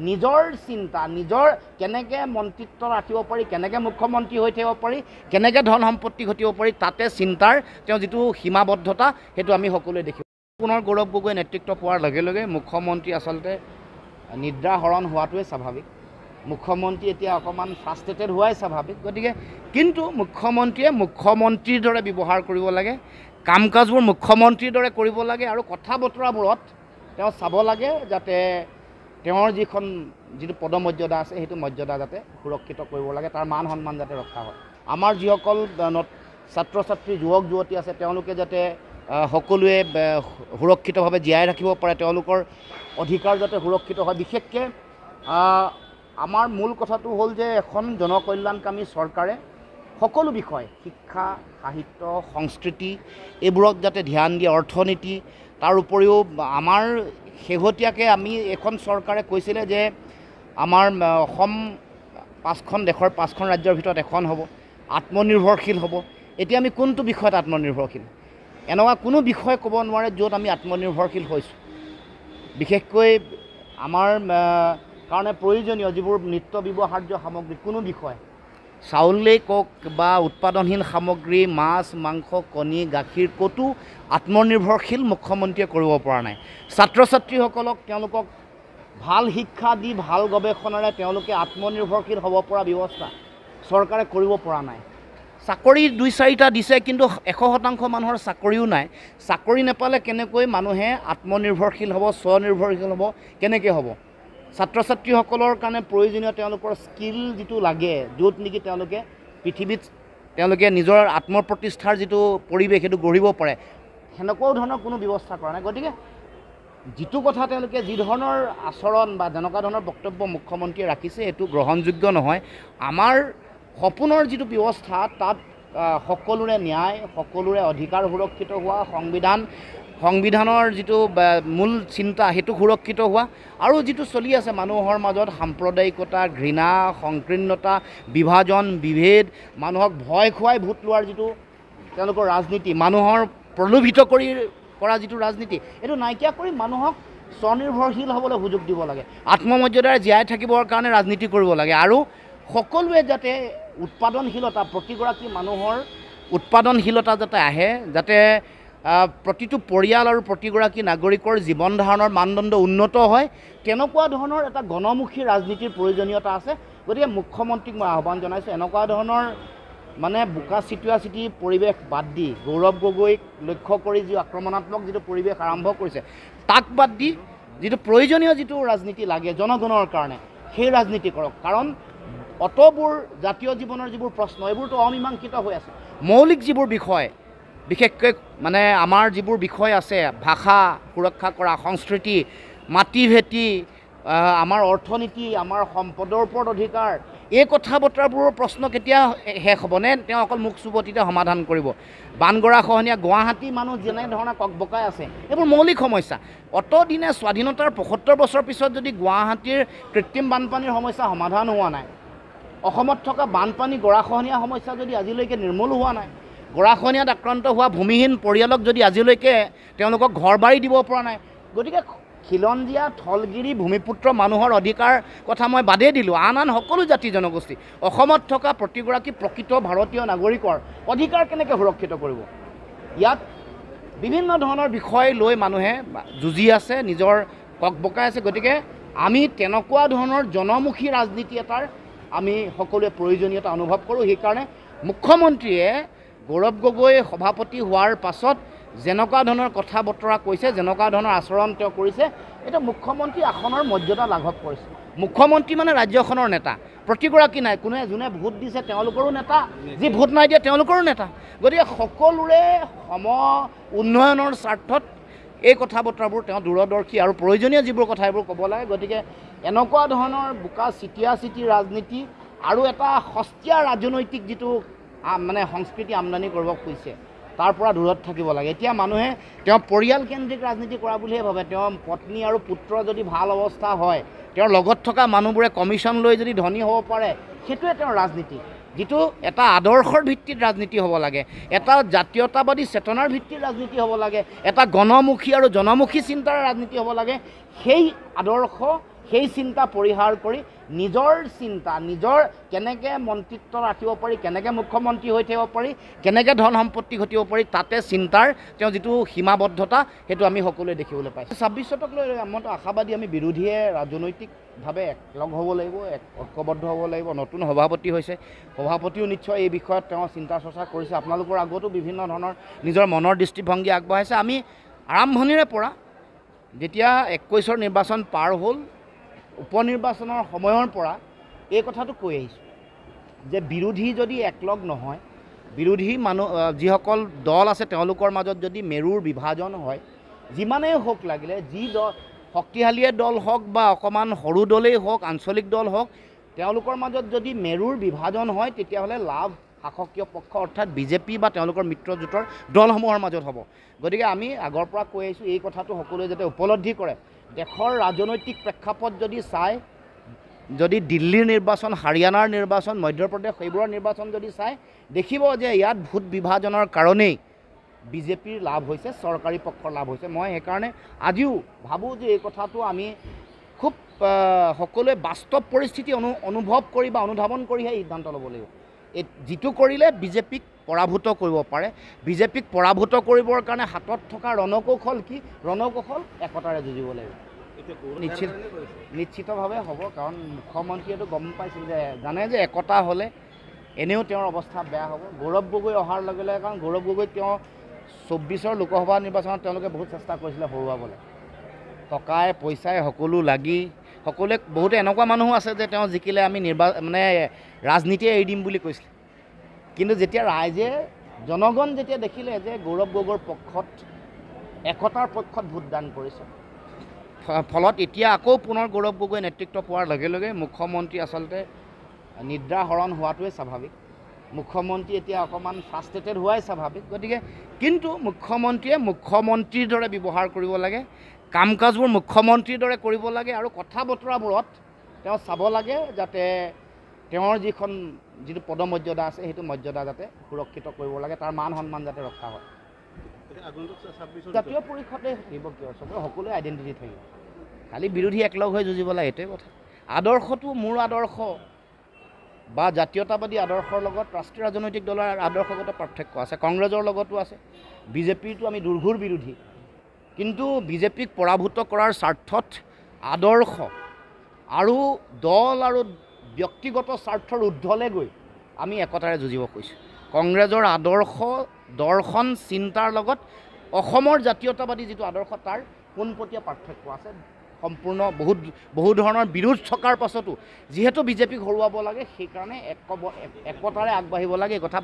নিজৰ চিন্তা নিজৰ কেনেকৈ মন্ত্ৰিত্ব ৰাখিব পাৰি, কেনেকৈ মুখ্যমন্ত্ৰী হৈ থাকিব পাৰি, কেনেকৈ ধন সম্পত্তি ঘটিব পাৰি, তাতে চিন্তাৰ তেওঁ যিটো সীমাবদ্ধতা সেইটো আমি সকলোৱে দেখিছোঁ। পুনৰ গৌৰৱ গগৈ নেতৃত্ব পোৱাৰ লগে লগে মুখ্যমন্ত্ৰী আচলতে নিদ্ৰাহৰণ হোৱাটোৱে স্বাভাৱিক। মুখ্যমন্ত্ৰী এতিয়া অকণমান ফ্ৰাষ্ট্ৰেটেড হোৱাই স্বাভাৱিক। গতিকে কিন্তু মুখ্যমন্ত্ৰীয়ে মুখ্যমন্ত্ৰীৰ দৰে ব্যৱহাৰ কৰিব লাগে, কাম কাজবোৰ মুখ্যমন্ত্ৰীৰ দৰে কৰিব লাগে আৰু কথা বতৰাবোৰত তেওঁ চাব লাগে যাতে তেওঁৰ যিটো পদমৰ্যাদা আছে সেইটো মৰ্যাদা যাতে সুৰক্ষিত কৰিব লাগে, তাৰ মান সন্মান যাতে ৰক্ষা হয়। আমাৰ যিসকল ছাত্ৰ ছাত্ৰী যুৱক যুৱতী আছে তেওঁলোকে যাতে সকলোৱে সুৰক্ষিতভাৱে জীয়াই ৰাখিব পাৰে, তেওঁলোকৰ অধিকাৰ যাতে সুৰক্ষিত হয়। বিশেষকৈ আমাৰ মূল কথাটো হ'ল যে এখন জনকল্যাণকামী চৰকাৰে সকলো বিষয় শিক্ষা, সাহিত্য, সংস্কৃতি এইবোৰক যাতে ধ্যান দিয়ে, অৰ্থনীতি, তাৰ উপৰিও আমাৰ শেহতীয়াকৈ আমি এখন চৰকাৰে কৈছিলে যে আমাৰ অসম দেশৰ 5খন ৰাজ্যৰ ভিতৰত এখন হ'ব, আত্মনিৰ্ভৰশীল হ'ব। এতিয়া আমি কোনটো বিষয়ত আত্মনিৰ্ভৰশীল? এনেকুৱা কোনো বিষয় ক'ব নোৱাৰে য'ত আমি আত্মনিৰ্ভৰশীল হৈছোঁ। বিশেষকৈ আমাৰ কাৰণে প্ৰয়োজনীয় যিবোৰ নিত্য ব্যৱহাৰ্য সামগ্ৰী, কোনো বিষয় চাউলেই কওক বা উৎপাদনশীল সামগ্ৰী, মাছ, মাংস, কণী, গাখীৰ ক'তো আত্মনিৰ্ভৰশীল মুখ্যমন্ত্ৰীয়ে কৰিব পৰা নাই। ছাত্ৰ ছাত্ৰীসকলক তেওঁলোকক ভাল শিক্ষা দি ভাল গৱেষণাৰে তেওঁলোকে আত্মনিৰ্ভৰশীল হ'ব পৰা ব্যৱস্থা চৰকাৰে কৰিব পৰা নাই। চাকৰি 2-4টা দিছে কিন্তু 100% মানুহৰ চাকৰিও নাই। চাকৰি নাপালে কেনেকৈ মানুহে আত্মনিৰ্ভৰশীল হ'ব, স্বনিৰ্ভৰশীল হ'ব, কেনেকৈ হ'ব? ছাত্ৰ ছাত্ৰীসকলৰ কাৰণে প্ৰয়োজনীয় তেওঁলোকৰ স্কিল যিটো লাগে, য'ত নেকি তেওঁলোকে পৃথিৱীত তেওঁলোকে নিজৰ আত্মপ্ৰতিষ্ঠাৰ যিটো পৰিৱেশ সেইটো গঢ়িব পাৰে, সেনেকুৱাও ধৰণৰ কোনো ব্যৱস্থা কৰা নাই। গতিকে যিটো কথা তেওঁলোকে যি ধৰণৰ আচৰণ বা যেনেকুৱা ধৰণৰ বক্তব্য মুখ্যমন্ত্ৰীয়ে ৰাখিছে সেইটো গ্ৰহণযোগ্য নহয়। আমাৰ সপোনৰ যিটো ব্যৱস্থা তাত সকলোৰে ন্যায়, সকলোৰে অধিকাৰ সুৰক্ষিত হোৱা, সংবিধানৰ যিটো মূল চিন্তা সেইটো সুৰক্ষিত হোৱা, আৰু যিটো চলি আছে মানুহৰ মাজত সাম্প্ৰদায়িকতা, ঘৃণা, সংকীৰ্ণতা, বিভাজন, বিভেদ, মানুহক ভয় খুৱাই ভোট লোৱাৰ যিটো তেওঁলোকৰ ৰাজনীতি, মানুহৰ প্ৰলোভিত কৰা যিটো ৰাজনীতি, এইটো নাইকিয়া কৰি মানুহক স্বনিৰ্ভৰশীল হ'বলৈ সুযোগ দিব লাগে, আত্মমৰ্যাদাৰে জীয়াই থাকিবৰ কাৰণে ৰাজনীতি কৰিব লাগে। আৰু সকলোৱে যাতে উৎপাদনশীলতা, প্ৰতিগৰাকী মানুহৰ উৎপাদনশীলতা যাতে আহে, যাতে প্ৰতিটো পৰিয়াল আৰু প্ৰতিগৰাকী নাগৰিকৰ জীৱন ধাৰণৰ মানদণ্ড উন্নত হয়, তেনেকুৱা ধৰণৰ এটা গণমুখী ৰাজনীতিৰ প্ৰয়োজনীয়তা আছে। গতিকে মুখ্যমন্ত্ৰীক মই আহ্বান জনাইছোঁ, এনেকুৱা ধৰণৰ মানে বোকা চিটি পৰিৱেশ বাদ দি, গৌৰৱ গগৈক লক্ষ্য কৰি যি আক্ৰমণাত্মক যিটো পৰিৱেশ আৰম্ভ কৰিছে তাক বাদ দি যিটো প্ৰয়োজনীয় যিটো ৰাজনীতি লাগে জনগণৰ কাৰণে, সেই ৰাজনীতি কৰক। কাৰণ অতবোৰ জাতীয় জীৱনৰ যিবোৰ প্ৰশ্ন এইবোৰতো অমীমাংসিত হৈ আছে। মৌলিক যিবোৰ বিষয়, বিশেষকৈ মানে আমাৰ যিবোৰ বিষয় আছে, ভাষা সুৰক্ষা কৰা, সংস্কৃতি, মাটি ভেটি, আমাৰ অৰ্থনীতি, আমাৰ সম্পদৰ ওপৰত অধিকাৰ, এই কথা বতৰাবোৰৰ প্ৰশ্ন কেতিয়া শেষ হ'বনে তেওঁ অকল মুখ চুবতিতে সমাধান কৰিব? বানগৰাখহনীয়া, গুৱাহাটী মানুহ যেনেধৰণে ককবকাই আছে, এইবোৰ মৌলিক সমস্যা। অতদিনে স্বাধীনতাৰ 75 বছৰ পিছত যদি গুৱাহাটীৰ কৃত্ৰিম বানপানীৰ সমস্যা সমাধান হোৱা নাই, অসমত থকা বানপানী গৰাখহনীয়া সমস্যা যদি আজিলৈকে নিৰ্মূল হোৱা নাই, গৰাখহনীয়াত আক্ৰান্ত হোৱা ভূমিহীন পৰিয়ালক যদি আজিলৈকে তেওঁলোকক ঘৰ বাৰী দিব পৰা নাই, গতিকে খিলঞ্জীয়া, থলগিৰি, ভূমিপুত্ৰ মানুহৰ অধিকাৰ কথা মই বাদেই দিলোঁ, আন সকলো জাতি জনগোষ্ঠী অসমত থকা প্ৰতিগৰাকী প্ৰকৃত ভাৰতীয় নাগৰিকৰ অধিকাৰ কেনেকৈ সুৰক্ষিত কৰিব? ইয়াত বিভিন্ন ধৰণৰ বিষয় লৈ মানুহে যুঁজি আছে, নিজৰ ককবকাই আছে। গতিকে আমি তেনেকুৱা ধৰণৰ জনমুখী ৰাজনীতি এটাৰ আমি সকলোৱে প্ৰয়োজনীয়তা অনুভৱ কৰোঁ। সেইকাৰণে মুখ্যমন্ত্ৰীয়ে গৌৰৱ গগৈ সভাপতি হোৱাৰ পাছত যেনেকুৱা ধৰণৰ কথা বতৰা কৈছে, যেনেকুৱা ধৰণৰ আচৰণ তেওঁ কৰিছে, এটা মুখ্যমন্ত্ৰী আসনৰ মৰ্যাদা লাঘৱ কৰিছে। মুখ্যমন্ত্ৰী মানে ৰাজ্যখনৰ নেতা, প্ৰতিগৰাকী নাই, যোনে ভোট দিছে তেওঁলোকৰো নেতা, যি ভোট নাই দিয়ে তেওঁলোকৰো নেতা। গতিকে সকলোৰে উন্নয়নৰ স্বাৰ্থত এই কথা বতৰাবোৰ তেওঁ দূৰদৰ্শী আৰু প্ৰয়োজনীয় যিবোৰ কথা এইবোৰ ক'ব লাগে। গতিকে এনেকুৱা ধৰণৰ বোকা চিটি ৰাজনীতি আৰু এটা সস্তীয়া ৰাজনৈতিক যিটো মানে সংস্কৃতি আমদানি কৰিব খুজিছে তাৰ পৰা দূৰত থাকিব লাগে। এতিয়া মানুহে তেওঁ পৰিয়ালকেন্দ্ৰিক ৰাজনীতি কৰা বুলিহে ভাবে। তেওঁ পত্নী আৰু পুত্ৰ যদি ভাল অৱস্থা হয়, তেওঁৰ লগত থকা মানুহবোৰে কমিশ্যন লৈ যদি ধনী হ'ব পাৰে, সেইটোৱে তেওঁৰ ৰাজনীতি, যিটো এটা আদৰ্শৰ ভিত্তিত ৰাজনীতি হ'ব লাগে, এটা জাতীয়তাবাদী চেতনাৰ ভিত্তিত ৰাজনীতি হ'ব লাগে, এটা গণমুখী আৰু জনমুখী চিন্তাৰ ৰাজনীতি হ'ব লাগে। সেই আদৰ্শ, সেই চিন্তা পৰিহাৰ কৰি নিজৰ চিন্তা নিজৰ কেনেকৈ মন্ত্ৰিত্ব ৰাখিব পাৰি, কেনেকৈ মুখ্যমন্ত্ৰী হৈ থাকিব পাৰি, কেনেকৈ ধন সম্পত্তি ঘটিব পাৰি, তাতে চিন্তাৰ তেওঁ যিটো সীমাবদ্ধতা সেইটো আমি সকলোৱে দেখিবলৈ পাইছোঁ। 26 লৈ মইতো আশাবাদী, আমি বিৰোধীয়ে ৰাজনৈতিকভাৱে একলগ হ'ব লাগিব, ঐক্যবদ্ধ হ'ব লাগিব। নতুন সভাপতি হৈছে, সভাপতিও নিশ্চয় এই বিষয়ত তেওঁ চিন্তা চৰ্চা কৰিছে। আপোনালোকৰ আগতো বিভিন্ন ধৰণৰ নিজৰ মনৰ দৃষ্টিভংগী আগবঢ়াইছে। আমি আৰম্ভণিৰে পৰা যেতিয়া 21ৰ নিৰ্বাচন পাৰ হ'ল, উপনিৰ্বাচনৰ সময়ৰ পৰা এই কথাটো কৈ আহিছোঁ যে বিৰোধী যদি একলগ নহয়, বিৰোধী মানুহ যিসকল দল আছে তেওঁলোকৰ মাজত যদি মেৰুৰ বিভাজন হয়, যিমানেই হওক লাগিলে যি দল শক্তিশালী দল হওক বা অকণমান সৰু দলেই হওক, আঞ্চলিক দল হওক, তেওঁলোকৰ মাজত যদি মেৰুৰ বিভাজন হয় তেতিয়াহ'লে লাভ শাসকীয় পক্ষ অৰ্থাৎ বিজেপি বা তেওঁলোকৰ মিত্ৰজোঁটৰ দলসমূহৰ মাজত হ'ব। গতিকে আমি আগৰ পৰা কৈ আহিছোঁ এই কথাটো সকলোৱে যাতে উপলব্ধি কৰে। দেশৰ ৰাজনৈতিক প্ৰেক্ষাপট যদি চায়, যদি দিল্লীৰ নিৰ্বাচন, হাৰিয়ানাৰ নিৰ্বাচন, মধ্যপ্ৰদেশ সেইবোৰৰ নিৰ্বাচন যদি চায়, দেখিব যে ইয়াত ভোট বিভাজনৰ কাৰণেই বিজেপিৰ লাভ হৈছে, চৰকাৰী পক্ষৰ লাভ হৈছে। মই সেইকাৰণে আজিও ভাবোঁ যে এই কথাটো আমি খুব সকলোৱে বাস্তৱ পৰিস্থিতি অনুভৱ কৰি বা অনুধাৱন কৰিহে সিদ্ধান্ত ল'ব লাগিব। যিটো কৰিলে বিজেপিক পৰাভূত কৰিব পাৰে। বিজেপিক পৰাভূত কৰিবৰ কাৰণে হাতত থকা ৰণকৌশল কি? ৰণকৌশল একতাৰে যুঁজিব লাগিব। নিশ্চিতভাৱে হ'ব, কাৰণ মুখ্যমন্ত্ৰীয়েতো গম পাইছিল যে জানে যে একতা হ'লে এনেও তেওঁৰ অৱস্থা বেয়া হ'ব। গৌৰৱ গগৈ অহাৰ লগে লগে, কাৰণ গৌৰৱ গগৈ তেওঁ 24ৰ লোকসভা নিৰ্বাচনত তেওঁলোকে বহুত চেষ্টা কৰিছিলে হৰুৱাবলৈ, টকাই পইচাই সকলো লাগি, সকলোৱে বহুতে এনেকুৱা মানুহো আছে যে তেওঁ জিকিলে আমি ৰাজনীতিয়ে এৰি দিম বুলি কৈছিলে। কিন্তু যেতিয়া ৰাইজে জনগণ যেতিয়া দেখিলে যে গৌৰৱ গগৈৰ পক্ষত, একতাৰ পক্ষত ভোটদান কৰিছে, ফলত এতিয়া আকৌ পুনৰ গৌৰৱ গগৈ নেতৃত্ব পোৱাৰ লগে লগে মুখ্যমন্ত্ৰী আচলতে নিদ্ৰা হৰণ হোৱাটোৱে স্বাভাৱিক। মুখ্যমন্ত্ৰী এতিয়া অকণমান ফ্ৰাষ্ট্ৰেটেড হোৱাই স্বাভাৱিক। গতিকে কিন্তু মুখ্যমন্ত্ৰীয়ে মুখ্যমন্ত্ৰীৰ দৰে ব্যৱহাৰ কৰিব লাগে, কাম কাজবোৰ মুখ্যমন্ত্ৰীৰ দৰে কৰিব লাগে, আৰু কথা বতৰাবোৰত তেওঁ চাব লাগে যাতে তেওঁৰ যিটো পদমৰ্যাদা আছে সেইটো মৰ্যাদা যাতে সুৰক্ষিত কৰিব লাগে, তাৰ মান সন্মান যাতে ৰক্ষা হয়। জাতীয় পৰিষদে থাকিব কিয়, সকলোৱে আইডেণ্টিটি থাকিব, খালি বিৰোধী একলগ হৈ যুঁজিব লাগে, এইটোৱে কথা। আদৰ্শটো মোৰ আদৰ্শ বা জাতীয়তাবাদী আদৰ্শৰ লগত ৰাষ্ট্ৰীয় ৰাজনৈতিক দলৰ আদৰ্শগত পাৰ্থক্য আছে, কংগ্ৰেছৰ লগতো আছে। বিজেপিৰটো আমি দুৰ্ঘূৰ বিৰোধী, কিন্তু বিজেপিক পৰাভূত কৰাৰ স্বাৰ্থত আদৰ্শ আৰু দল আৰু ব্যক্তিগত স্বাৰ্থৰ ঊৰ্ধ্বলৈ গৈ আমি একতাৰে যুঁজিব কৈছোঁ। কংগ্ৰেছৰ আদৰ্শ, দৰ্শন, চিন্তাৰ লগত অসমৰ জাতীয়তাবাদী যিটো আদৰ্শ তাৰ পোনপটীয়া পাৰ্থক্য আছে। সম্পূৰ্ণ বহু ধৰণৰ বিৰোধ থকাৰ পাছতো যিহেতু বিজেপিক হৰুৱাব লাগে, সেইকাৰণে একতাৰে আগবাঢ়িব লাগে, এই কথা